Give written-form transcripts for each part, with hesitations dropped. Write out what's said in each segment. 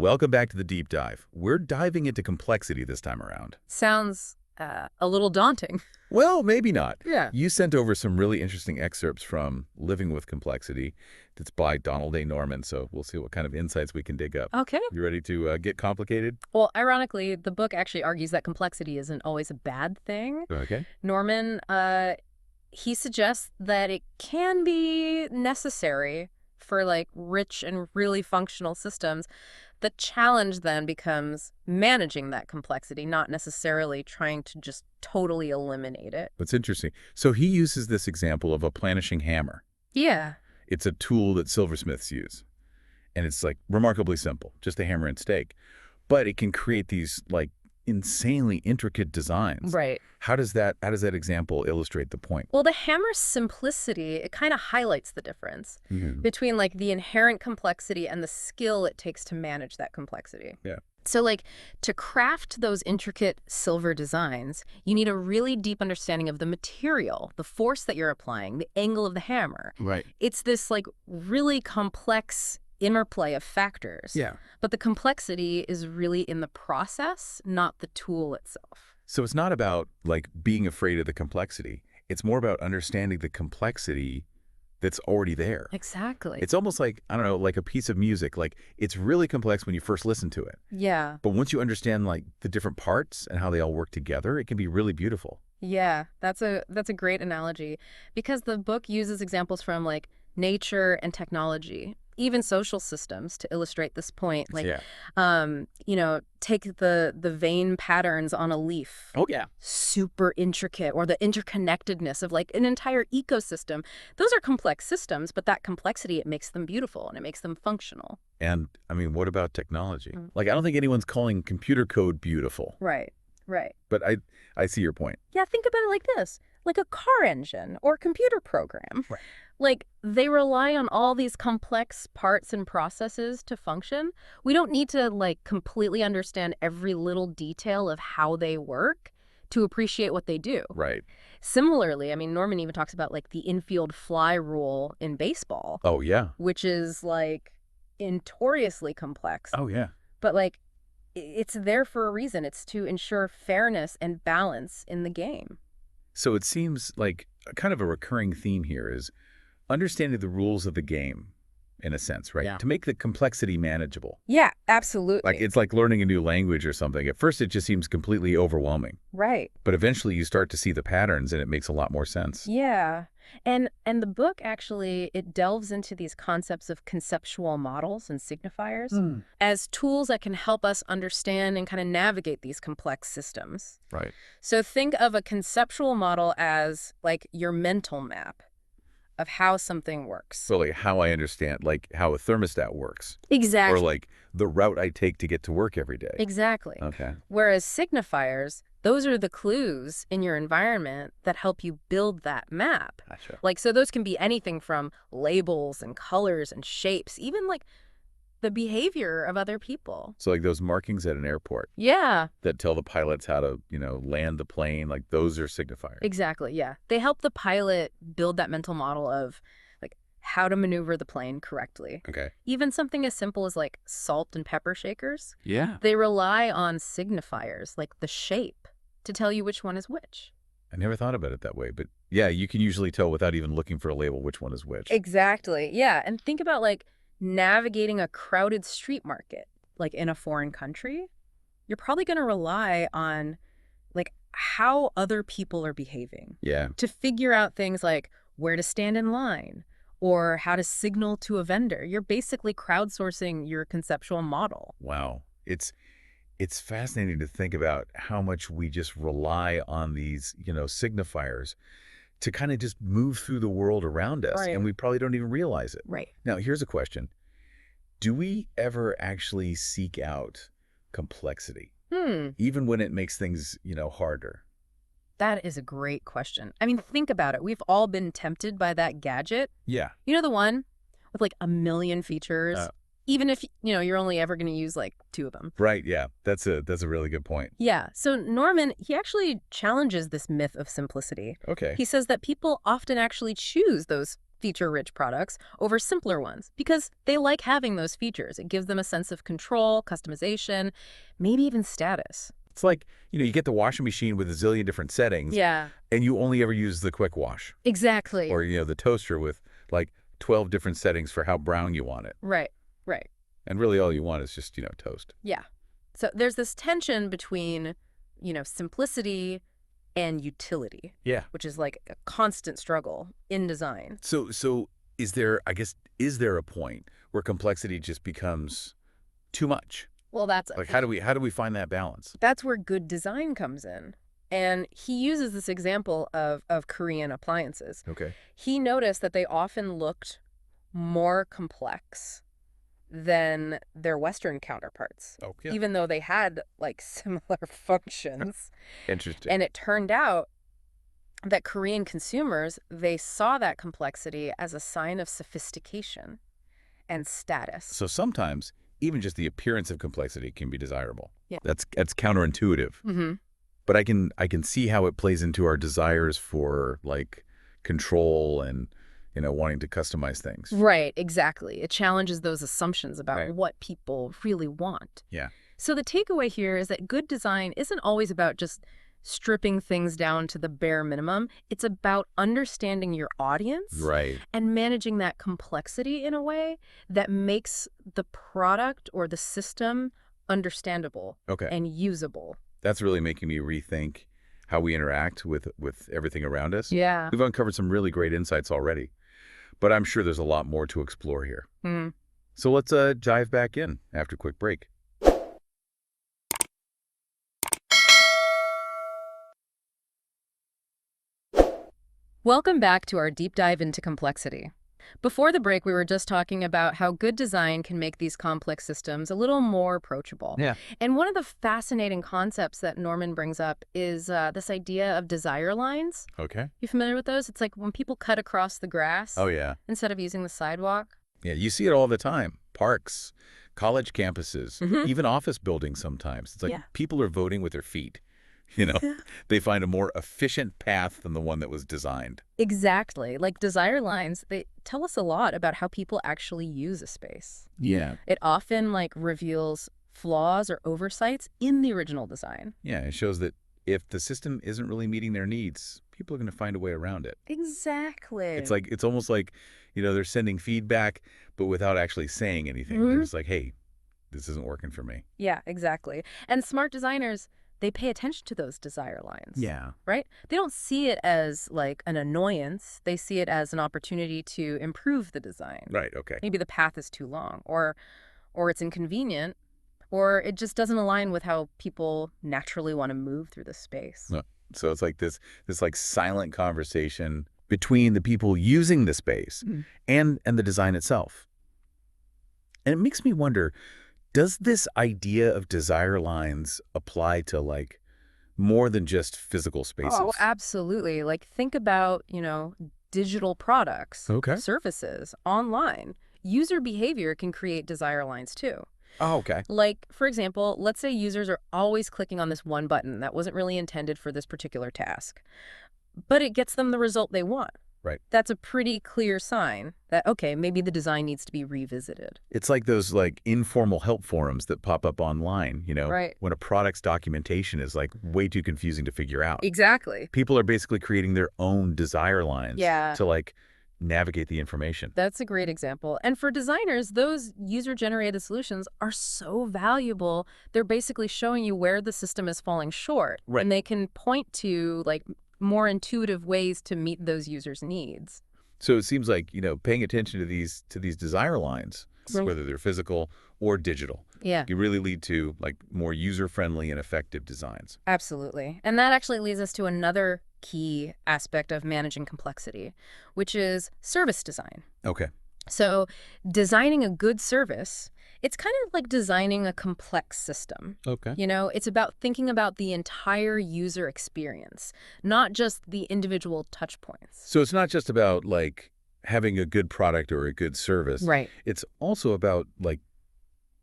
welcome back to the deep dive. We're diving into complexity this time around. Sounds a little daunting. Well, maybe not. Yeah. You sent over some really interesting excerpts from Living with Complexity. That's by Donald A. Norman, so we'll see what kind of insights we can dig up. Okay. You ready to get complicated? Well, ironically, the book actually argues that complexity isn't always a bad thing. Okay. Norman, he suggests that it can be necessary for like rich and really functional systems. The challenge then becomes managing that complexity, not necessarily trying to just totally eliminate it. That's interesting. So he uses this example of a planishing hammer. Yeah. It's a tool that silversmiths use. And it's like remarkably simple, just a hammer and stake. But it can create these like insanely intricate designs. Right. How does that example illustrate the point? Well, the hammer's simplicity, it kind of highlights the difference between like the inherent complexity and the skill it takes to manage that complexity. Yeah. So like to craft those intricate silver designs, you need a really deep understanding of the material, the force that you're applying, the angle of the hammer. Right. It's this like really complex interplay of factors. Yeah. But the complexity is really in the process, not the tool itself. So it's not about like being afraid of the complexity. It's more about understanding the complexity that's already there. Exactly. It's almost like, I don't know, like a piece of music. Like it's really complex when you first listen to it. Yeah. But once you understand like the different parts and how they all work together, it can be really beautiful. Yeah, that's a great analogy because the book uses examples from like nature and technology, even social systems to illustrate this point. Like, you know, take the vein patterns on a leaf. Oh, yeah. Super intricate, or the interconnectedness of like an entire ecosystem. Those are complex systems, but that complexity, it makes them beautiful and it makes them functional. And I mean, what about technology? Like, I don't think anyone's calling computer code beautiful. Right. Right. But I see your point. Yeah, think about it like this. Like a car engine or a computer program. Right. Like, they rely on all these complex parts and processes to function. We don't need to, like, completely understand every little detail of how they work to appreciate what they do. Right. Similarly, I mean, Norman even talks about, like, the infield fly rule in baseball. Oh, yeah. Which is, like, notoriously complex. Oh, yeah. But, like, it's there for a reason. It's to ensure fairness and balance in the game. So it seems like kind of a recurring theme here is understanding the rules of the game, in a sense, right? Yeah. To make the complexity manageable. Yeah, absolutely. Like it's like learning a new language or something. At first, it just seems completely overwhelming. Right. But eventually, you start to see the patterns, and it makes a lot more sense. Yeah. And the book actually, it delves into these concepts of conceptual models and signifiers as tools that can help us understand and kind of navigate these complex systems. Right. So think of a conceptual model as like your mental map of how something works. So like how I understand, like how a thermostat works. Exactly. Or like the route I take to get to work every day. Exactly. Okay. Whereas signifiers, those are the clues in your environment that help you build that map. Gotcha. Like, so those can be anything from labels and colors and shapes, even like the behavior of other people. So like those markings at an airport. Yeah. That tell the pilots how to, you know, land the plane, like those are signifiers. Exactly, yeah. They help the pilot build that mental model of like how to maneuver the plane correctly. Okay. Even something as simple as like salt and pepper shakers. Yeah. They rely on signifiers, like the shape, to tell you which one is which. I never thought about it that way, but yeah, you can usually tell without even looking for a label which one is which. Exactly, yeah. And think about like navigating a crowded street market, like in a foreign country. You're probably going to rely on like how other people are behaving. Yeah. To figure out things like where to stand in line or how to signal to a vendor. You're basically crowdsourcing your conceptual model. Wow. It's fascinating to think about how much we just rely on these, you know, signifiers to kind of just move through the world around us. Right. And we probably don't even realize it. Right. Now, here's a question. Do we ever actually seek out complexity? Even when it makes things, you know, harder? That is a great question. I mean, think about it. We've all been tempted by that gadget. Yeah. You know, the one with like a million features, even if, you know, you're only ever going to use like 2 of them. Right. Yeah. That's a really good point. Yeah. So Norman, he actually challenges this myth of simplicity. Okay. He says that people often actually choose those feature-rich products over simpler ones because they like having those features. It gives them a sense of control, customization, maybe even status. It's like, you get the washing machine with a zillion different settings, Yeah, and you only ever use the quick wash. exactly. Or, the toaster with like 12 different settings for how brown you want it. Right, right. And really all you want is just, toast. Yeah. So there's this tension between, simplicity and utility, Yeah. which is like a constant struggle in design. So is there a point where complexity just becomes too much? Well, Like how do we find that balance? that's where good design comes in. And he uses this example of Korean appliances. Okay. He noticed that they often looked more complex than their Western counterparts, Oh, yeah. even though they had like similar functions. Interesting. And it turned out that Korean consumers, they saw that complexity as a sign of sophistication and status. So sometimes even just the appearance of complexity can be desirable. Yeah. That's counterintuitive. Mm-hmm. But I can see how it plays into our desires for like control and wanting to customize things. Right, exactly. It challenges those assumptions about Right. what people really want. Yeah. So the takeaway here is that good design isn't always about just stripping things down to the bare minimum. It's about understanding your audience Right. and managing that complexity in a way that makes the product or the system understandable Okay. and usable. That's really making me rethink how we interact with everything around us. Yeah. We've uncovered some really great insights already, but I'm sure there's a lot more to explore here. Mm. So let's dive back in after a quick break. Welcome back to our deep dive into complexity. Before the break, we were just talking about how good design can make these complex systems a little more approachable. Yeah. And one of the fascinating concepts that Norman brings up is this idea of desire lines. Okay. You familiar with those? It's like when people cut across the grass Oh, yeah. instead of using the sidewalk. Yeah, you see it all the time. Parks, college campuses, Mhm. even office buildings sometimes. It's like Yeah. people are voting with their feet. They find a more efficient path than the one that was designed. Exactly. Like desire lines, they tell us a lot about how people actually use a space. Yeah. It often reveals flaws or oversights in the original design. Yeah, it shows that if the system isn't really meeting their needs, people are going to find a way around it. Exactly. It's almost like, they're sending feedback, but without actually saying anything. They're Mhm. just like, hey, this isn't working for me. Yeah, exactly. And smart designers, they pay attention to those desire lines. Yeah. Right? They don't see it as like an annoyance. They see it as an opportunity to improve the design. Right, okay. Maybe the path is too long or it's inconvenient or it just doesn't align with how people naturally want to move through the space. No. So it's like this like silent conversation between the people using the space Mhm. and the design itself. And it makes me wonder, does this idea of desire lines apply to like more than just physical spaces? Oh, absolutely. Like think about, digital products, Okay. services, online. User behavior can create desire lines too. Oh, okay. Like, for example, let's say users are always clicking on this one button that wasn't really intended for this particular task, but it gets them the result they want. Right. That's a pretty clear sign that, okay, maybe the design needs to be revisited. It's like those like informal help forums that pop up online, Right. when a product's documentation is like way too confusing to figure out. Exactly. People are basically creating their own desire lines Yeah. to like navigate the information. That's a great example. And for designers, those user-generated solutions are so valuable. They're basically showing you where the system is falling short. Right. And they can point to more intuitive ways to meet those users' needs. So it seems like, paying attention to these desire lines, Right. whether they're physical or digital, Yeah, can really lead to like more user-friendly and effective designs. absolutely. And that actually leads us to another key aspect of managing complexity, which is service design. Okay. So designing a good service, it's kind of like designing a complex system. Okay. It's about thinking about the entire user experience, not just the individual touch points. So it's not just about like having a good product or a good service. Right. It's also about like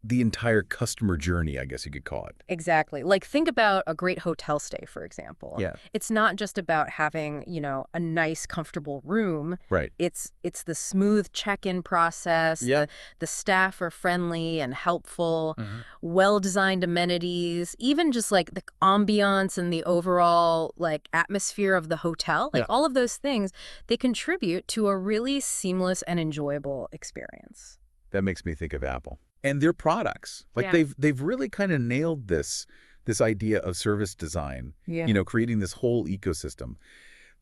the entire customer journey, I guess you could call it. Exactly. Like, think about a great hotel stay, for example. Yeah. It's not just about having, a nice, comfortable room. Right. It's the smooth check-in process. Yeah. The staff are friendly and helpful, Mhm. well-designed amenities, even just like the ambiance and the overall like atmosphere of the hotel. Like Yeah. all of those things, they contribute to a really seamless and enjoyable experience. That makes me think of Apple and their products. Like Yeah. they've really kind of nailed this idea of service design, Yeah. creating this whole ecosystem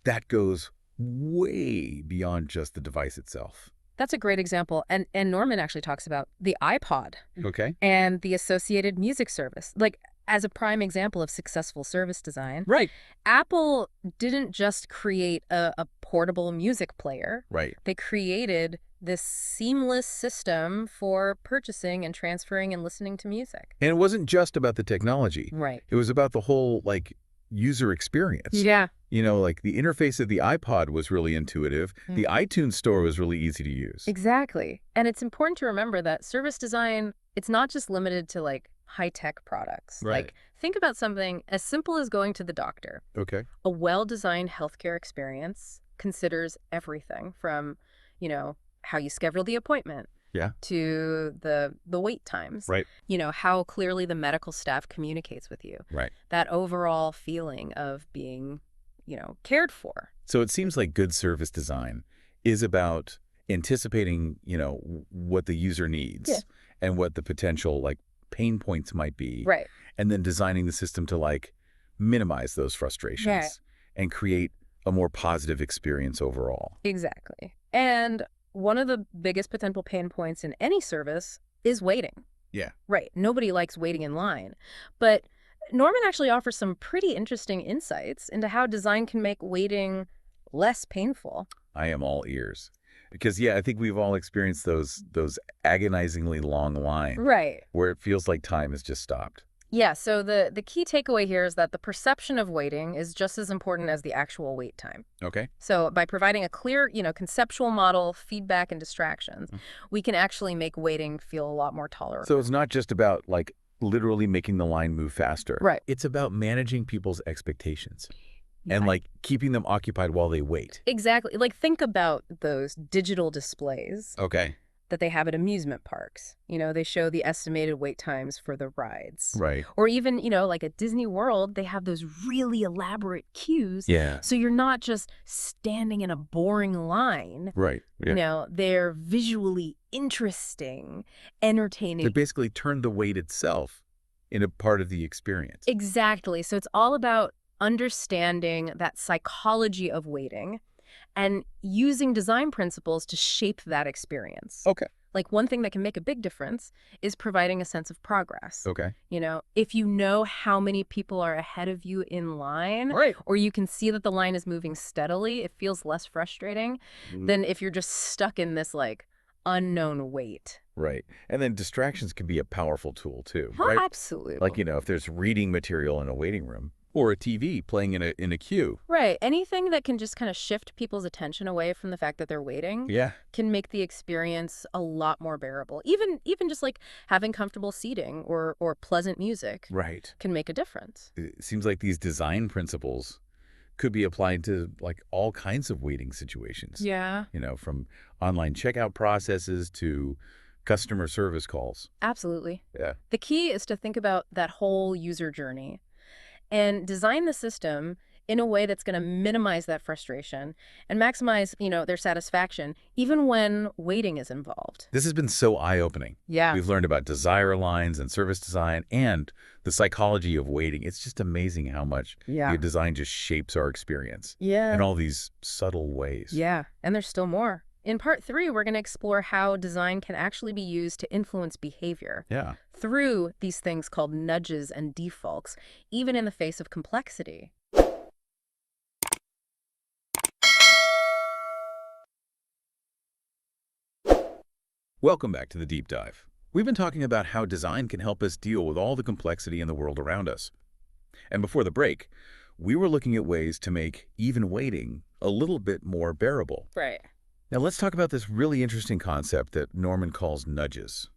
that goes way beyond just the device itself. That's a great example. And Norman actually talks about the iPod Okay. and the associated music service, like as a prime example of successful service design. Right. Apple didn't just create a portable music player. Right. They created this seamless system for purchasing and transferring and listening to music. And it wasn't just about the technology. Right. It was about the whole, user experience. Yeah. Like the interface of the iPod was really intuitive. The iTunes store was really easy to use. Exactly. And it's important to remember that service design, it's not just limited to high-tech products. Right. Like, think about something as simple as going to the doctor. Okay. A well-designed healthcare experience considers everything from, how you schedule the appointment. Yeah. To the wait times. Right. How clearly the medical staff communicates with you. Right. That overall feeling of being, cared for. So it seems like good service design is about anticipating, what the user needs and what the potential pain points might be. Right. And then designing the system to minimize those frustrations and create a more positive experience overall. Exactly. And one of the biggest potential pain points in any service is waiting. Yeah. Right. Nobody likes waiting in line. But Norman actually offers some pretty interesting insights into how design can make waiting less painful. I am all ears. Because, I think we've all experienced those agonizingly long lines. Right. Where it feels like time has just stopped. Yeah, so the key takeaway here is that the perception of waiting is just as important as the actual wait time. Okay. So by providing a clear, conceptual model, feedback, and distractions, we can actually make waiting feel a lot more tolerable. So it's not just about, literally making the line move faster. Right. It's about managing people's expectations and, keeping them occupied while they wait. Exactly. Think about those digital displays. Okay. That they have at amusement parks. They show the estimated wait times for the rides. Right. Or even, at Disney World, they have those really elaborate queues. Yeah. So you're not just standing in a boring line. Right. Yeah. They're visually interesting, entertaining. They basically turn the wait itself into part of the experience. Exactly. So it's all about understanding that psychology of waiting and using design principles to shape that experience. Okay. One thing that can make a big difference is providing a sense of progress. Okay. If you know how many people are ahead of you in line, Right. or you can see that the line is moving steadily, it feels less frustrating than if you're just stuck in this unknown wait. Right. And then distractions can be a powerful tool too, right? Absolutely. If there's reading material in a waiting room or a TV playing in a queue. Right. Anything that can just kind of shift people's attention away from the fact that they're waiting can make the experience a lot more bearable. Even just having comfortable seating or pleasant music can make a difference. It seems like these design principles could be applied to all kinds of waiting situations. Yeah. From online checkout processes to customer service calls. Absolutely. Yeah. The key is to think about that whole user journey and design the system in a way that's going to minimize that frustration and maximize, their satisfaction, even when waiting is involved. This has been so eye-opening. Yeah. We've learned about desire lines and service design and the psychology of waiting. It's just amazing how much the design just shapes our experience in all these subtle ways. Yeah, and there's still more. In part 3, we're going to explore how design can actually be used to influence behavior through these things called nudges and defaults, even in the face of complexity. Welcome back to the Deep Dive. We've been talking about how design can help us deal with all the complexity in the world around us. And before the break, we were looking at ways to make even waiting a little bit more bearable. Right. Now let's talk about this really interesting concept that Norman calls nudges.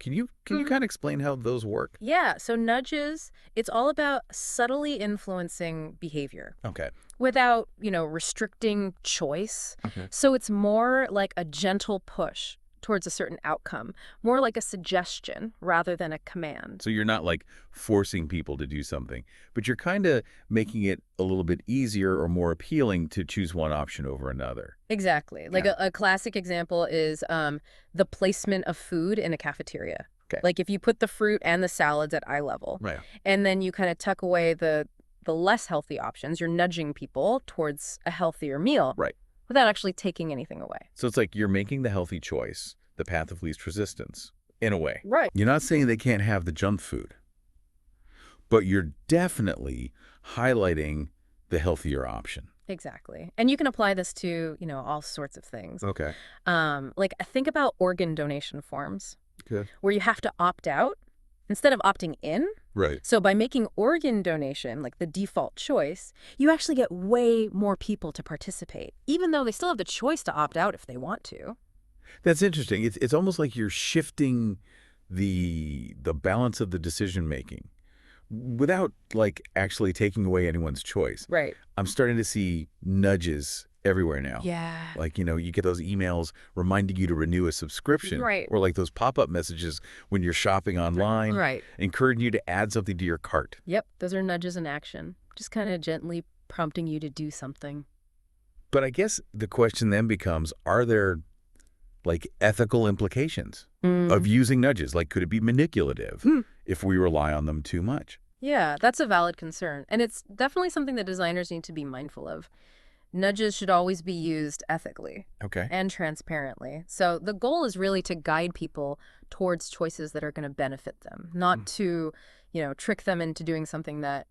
Can you kind of explain how those work? Yeah, so nudges, it's all about subtly influencing behavior Okay. without, restricting choice. Okay. So it's more like a gentle push towards a certain outcome, more like a suggestion rather than a command. So you're not like forcing people to do something, but you're kind of making it a little bit easier or more appealing to choose one option over another. Exactly. Like Yeah. a classic example is the placement of food in a cafeteria. Okay. Like if you put the fruit and the salads at eye level, Right. and then you kind of tuck away the less healthy options, you're nudging people towards a healthier meal Right. without actually taking anything away. So it's like you're making the healthy choice, the path of least resistance, in a way. Right. You're not saying they can't have the junk food, but you're definitely highlighting the healthier option. Exactly. And you can apply this to, all sorts of things. Okay. Like think about organ donation forms Good. where you have to opt out instead of opting in. Right. So by making organ donation like the default choice, you actually get way more people to participate, even though they still have the choice to opt out if they want to. That's interesting. It's almost like you're shifting the balance of the decision making without like actually taking away anyone's choice. Right. I'm starting to see nudges everywhere now. Yeah. Like, you get those emails reminding you to renew a subscription. Right. Or like those pop-up messages when you're shopping online. Right. Encouraging you to add something to your cart. Yep. Those are nudges in action, just kind of gently prompting you to do something. But I guess the question then becomes, are there like ethical implications of using nudges? Like, could it be manipulative if we rely on them too much? Yeah, that's a valid concern. And it's definitely something that designers need to be mindful of. Nudges should always be used ethically Okay. and transparently. So the goal is really to guide people towards choices that are going to benefit them, not to, trick them into doing something that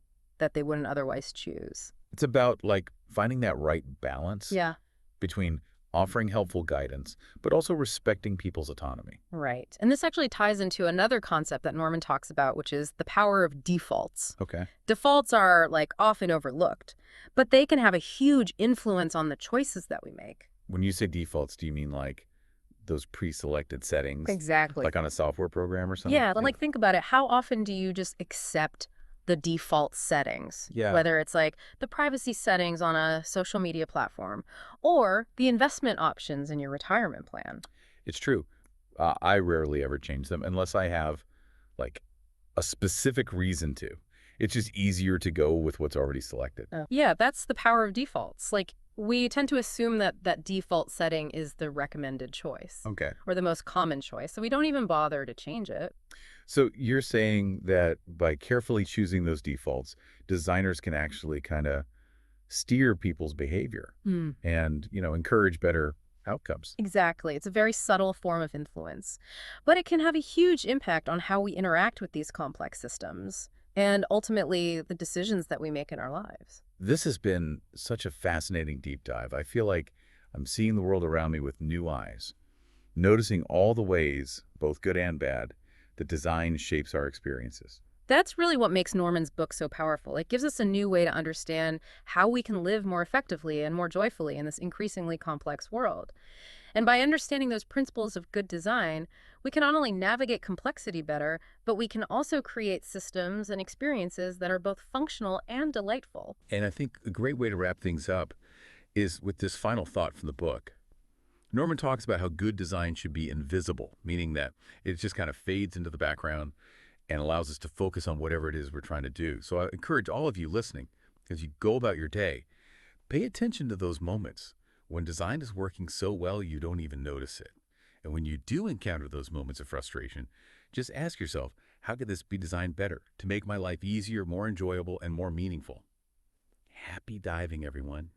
they wouldn't otherwise choose. It's about like finding that right balance Yeah, between offering helpful guidance, but also respecting people's autonomy. right. And this actually ties into another concept that Norman talks about, which is the power of defaults. Okay. Defaults are like often overlooked, but they can have a huge influence on the choices that we make. When you say defaults, do you mean like those pre-selected settings? Exactly. Like on a software program or something? Yeah, but like think about it. How often do you just accept the default settings? Yeah. Whether it's like the privacy settings on a social media platform or the investment options in your retirement plan. It's true. I rarely ever change them unless I have like a specific reason to. It's just easier to go with what's already selected. Yeah, that's the power of defaults. Like we tend to assume that default setting is the recommended choice Okay. or the most common choice. So we don't even bother to change it. So you're saying that by carefully choosing those defaults, designers can actually kind of steer people's behavior and, encourage better outcomes. Exactly. It's a very subtle form of influence, but it can have a huge impact on how we interact with these complex systems and ultimately the decisions that we make in our lives. This has been such a fascinating deep dive. I feel like I'm seeing the world around me with new eyes, noticing all the ways, both good and bad, that design shapes our experiences. That's really what makes Norman's book so powerful. It gives us a new way to understand how we can live more effectively and more joyfully in this increasingly complex world. And by understanding those principles of good design, we can not only navigate complexity better, but we can also create systems and experiences that are both functional and delightful. And I think a great way to wrap things up is with this final thought from the book. Norman talks about how good design should be invisible, meaning that it just kind of fades into the background and allows us to focus on whatever it is we're trying to do. So I encourage all of you listening, as you go about your day, pay attention to those moments when design is working so well you don't even notice it. And when you do encounter those moments of frustration, just ask yourself, how could this be designed better to make my life easier, more enjoyable, and more meaningful? Happy diving, everyone.